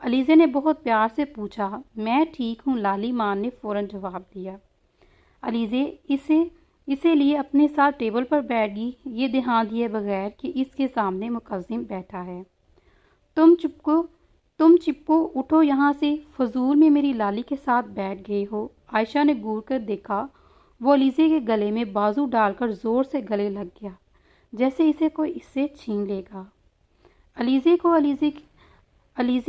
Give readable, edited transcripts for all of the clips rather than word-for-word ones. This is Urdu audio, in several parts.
علیزے نے بہت پیار سے پوچھا۔ میں ٹھیک ہوں، لالی ماں نے فوراً جواب دیا۔ علیزے اسے لیے اپنے ساتھ ٹیبل پر بیٹھ گئی، یہ دھیان دیے بغیر کہ اس کے سامنے مقدم بیٹھا ہے۔ تم چپکو اٹھو یہاں سے، فضول میں میری لالی کے ساتھ بیٹھ گئے ہو۔ عائشہ نے گور کر دیکھا، وہ علیزے کے گلے میں بازو ڈال کر زور سے گلے لگ گیا، جیسے اسے کوئی اس سے چھین لے گا۔ علیزے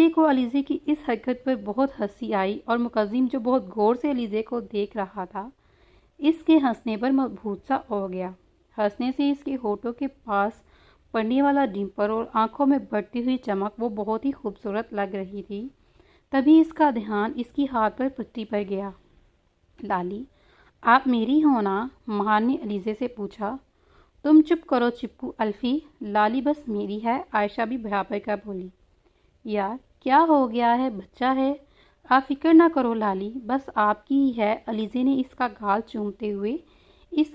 کو علیزے کی اس حرکت پر بہت ہنسی آئی اور مقدم جو بہت غور سے علیزے کو دیکھ رہا تھا اس کے ہنسنے پر مبہوت سا ہو گیا۔ ہنسنے سے اس کے ہونٹوں کے پاس پڑنے والا ڈمپل اور آنکھوں میں بڑھتی ہوئی چمک وہ بہت ہی خوبصورت لگ رہی تھی۔ تبھی اس کا دھیان اس کی ہاتھ پر پٹی پر گیا۔ لالی، آپ میری ہو نا؟ ماں نے علیزے سے پوچھا۔ تم چپ کرو چپو الفی، لالی بس میری ہے، عائشہ بھی برابر کا بولی۔ یار کیا ہو گیا ہے، بچہ ہے، آپ فکر نہ کرو لالی، بس آپ کی ہی ہے۔ علیزے نے اس کا گال چومتے ہوئے اس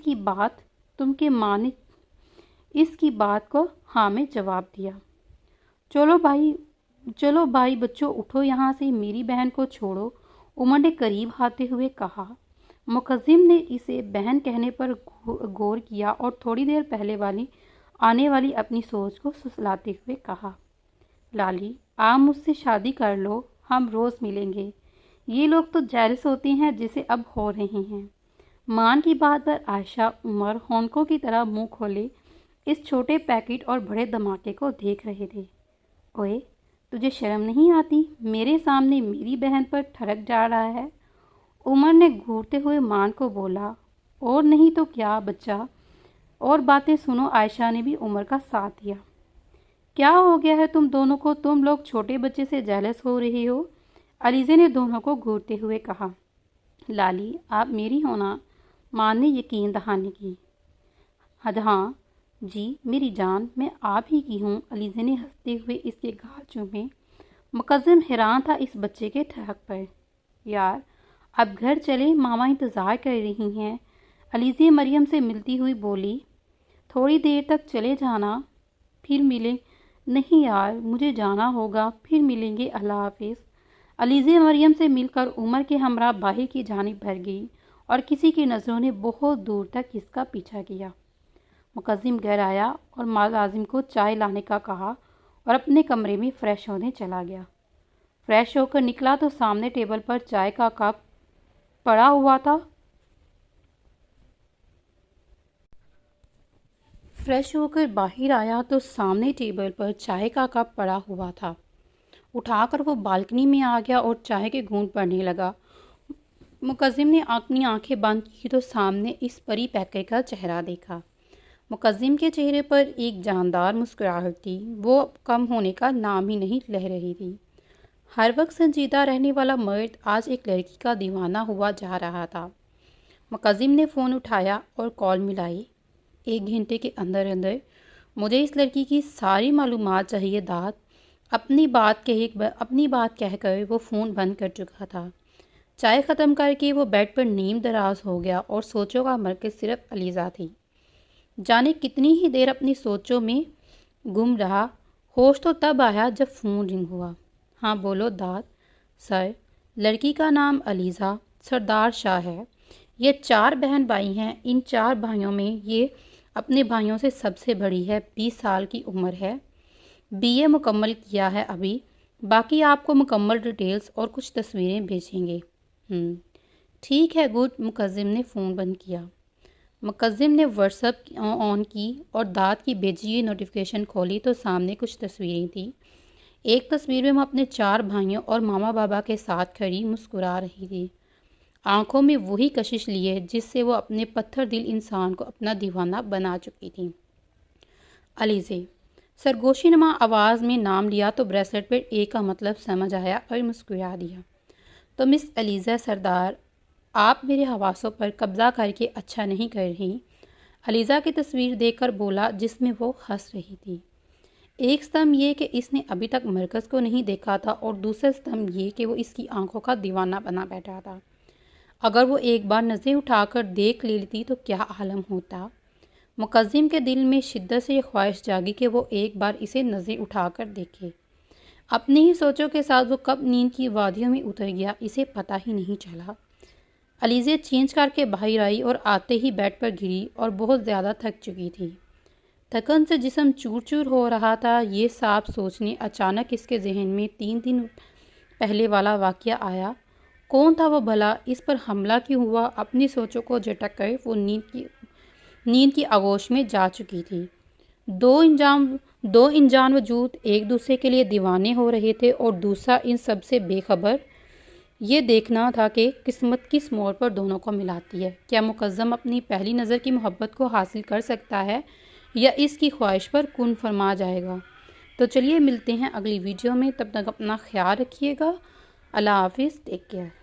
کی بات کو ہاں میں جواب دیا۔ چلو بھائی بچوں اٹھو یہاں سے، میری بہن کو چھوڑو، عمر نے قریب آتے ہوئے کہا۔ مقدم نے اسے بہن کہنے پر غور کیا اور تھوڑی دیر پہلے آنے والی اپنی سوچ کو سسلاتے ہوئے کہا، لالی آپ مجھ سے شادی کر لو، ہم روز ملیں گے۔ یہ لوگ تو جیلس ہوتے ہیں جیسے اب ہو رہے ہیں۔ مان کی بات پر عائشہ عمر ہونکوں کی طرح منہ کھولے اس چھوٹے پیکٹ اور بڑے دھماکے کو دیکھ رہے تھے۔ اوئے تجھے شرم نہیں آتی؟ میرے سامنے میری بہن پر ٹھڑک جا رہا ہے، عمر نے گھورتے ہوئے مان کو بولا۔ اور نہیں تو کیا بچہ، اور باتیں سنو۔ عائشہ نے بھی عمر کا ساتھ دیا۔ کیا ہو گیا ہے تم دونوں کو؟ تم لوگ چھوٹے بچے سے جیلس ہو رہے ہو، علیزے نے دونوں کو گھورتے ہوئے کہا۔ لالی آپ میری ہو نا؟ ماں نے یقین دہانی کی۔ ہاں جی میری جان، میں آپ ہی کی ہوں، علیزے نے ہنستے ہوئے اس کے گال چومے۔ مقدم حیران تھا اس بچے کے ٹھہک پر۔ یار اب گھر چلے، ماما انتظار کر رہی ہیں، علیزے مریم سے ملتی ہوئی بولی۔ تھوڑی دیر تک چلے جانا، پھر ملیں۔ نہیں یار مجھے جانا ہوگا، پھر ملیں گے، اللہ حافظ۔ علیزے مریم سے مل کر عمر کے ہمراہ باہر کی جانب بڑھ گئی اور کسی کی نظروں نے بہت دور تک اس کا پیچھا کیا۔ مقدم گھر آیا اور ملازم کو چائے لانے کا کہا اور اپنے کمرے میں فریش ہونے چلا گیا۔ فریش ہو کر نکلا تو سامنے ٹیبل پر چائے کا کپ پڑا ہوا تھا۔ فریش ہو کر باہر آیا تو سامنے ٹیبل پر چائے کا کپ پڑا ہوا تھا۔ اٹھا کر وہ بالکنی میں آ گیا اور چائے کے گھونٹ بھرنے لگا۔ مقدم نے اپنی آنکھیں بند کی تو سامنے اس پری پیکر کا چہرہ دیکھا۔ مقدم کے چہرے پر ایک جاندار مسکراہٹ تھی، وہ کم ہونے کا نام ہی نہیں لے رہی تھی۔ ہر وقت سنجیدہ رہنے والا مرد آج ایک لڑکی کا دیوانہ ہوا جا رہا تھا۔ مقدم نے فون اٹھایا اور کال ملائی۔ 1 گھنٹے کے اندر مجھے اس لڑکی کی ساری معلومات چاہیے داد۔ اپنی بات کہہ کر وہ فون بند کر چکا تھا۔ چائے ختم کر کے وہ بیڈ پر نیم دراز ہو گیا اور سوچوں کا مرکز صرف علیزہ تھی۔ جانے کتنی ہی دیر اپنی سوچوں میں گم رہا، ہوش تو تب آیا جب فون رنگ ہوا۔ ہاں بولو داد۔ سر، لڑکی کا نام علیزہ سردار شاہ ہے، یہ 4 بہن بھائی ہیں، ان 4 بھائیوں میں یہ اپنے بھائیوں سے سب سے بڑی ہے، 20 سال کی عمر ہے، BA مکمل کیا ہے ابھی، باقی آپ کو مکمل ڈیٹیلز اور کچھ تصویریں بھیجیں گے۔ ٹھیک ہے گڈ۔ مقدم نے فون بند کیا۔ مقدم نے واٹس ایپ آن کی اور داد کی بھیجی ہوئی نوٹیفیکیشن کھولی تو سامنے کچھ تصویریں تھیں۔ ایک تصویر میں وہ اپنے 4 بھائیوں اور ماما بابا کے ساتھ کھڑی مسکرا رہی تھی، آنکھوں میں وہی کشش لیے جس سے وہ اپنے پتھر دل انسان کو اپنا دیوانہ بنا چکی تھی۔ علیزے سرگوشی نما آواز میں نام لیا تو بریسلٹ پر A کا مطلب سمجھ آیا اور مسکرا دیا۔ تو مس علیزہ سردار، آپ میرے حواسوں پر قبضہ کر کے اچھا نہیں کر رہی، علیزہ کی تصویر دیکھ کر بولا جس میں وہ ہنس رہی تھی۔ ایک ستم یہ کہ اس نے ابھی تک مرکز کو نہیں دیکھا تھا اور دوسرا ستم یہ کہ وہ اس کی آنکھوں کا دیوانہ بنا بیٹھا تھا۔ اگر وہ ایک بار نظریں اٹھا کر دیکھ لیتی تو کیا عالم ہوتا۔ مقدم کے دل میں شدت سے یہ خواہش جاگی کہ وہ ایک بار اسے نظریں اٹھا کر دیکھے، اپنی ہی سوچوں کے ساتھ وہ کب نیند کی وادیوں میں اتر گیا اسے پتہ ہی نہیں چلا۔ علیزہ چینج کر کے باہر آئی اور آتے ہی بیڈ پر گری اور بہت زیادہ تھک چکی تھی۔ تھکن سے جسم چور چور ہو رہا تھا۔ یہ صاف سوچنے اچانک اس کے ذہن میں 3 دن پہلے والا واقعہ آیا۔ کون تھا وہ بھلا؟ اس پر حملہ کیوں ہوا؟ اپنی سوچوں کو جھٹک کر وہ نیند کی آغوش میں جا چکی تھی۔ دو انجان وجود ایک دوسرے کے لیے دیوانے ہو رہے تھے اور دوسرا ان سب سے بے خبر۔ یہ دیکھنا تھا کہ قسمت کس موڑ پر دونوں کو ملاتی ہے۔ کیا مقدم اپنی پہلی نظر کی محبت کو حاصل کر سکتا ہے یا اس کی خواہش پر کن فرما جائے گا؟ تو چلیے ملتے ہیں اگلی ویڈیو میں، تب تک اپنا خیال رکھیے گا۔ اللہ حافظ، ٹیک کیئر۔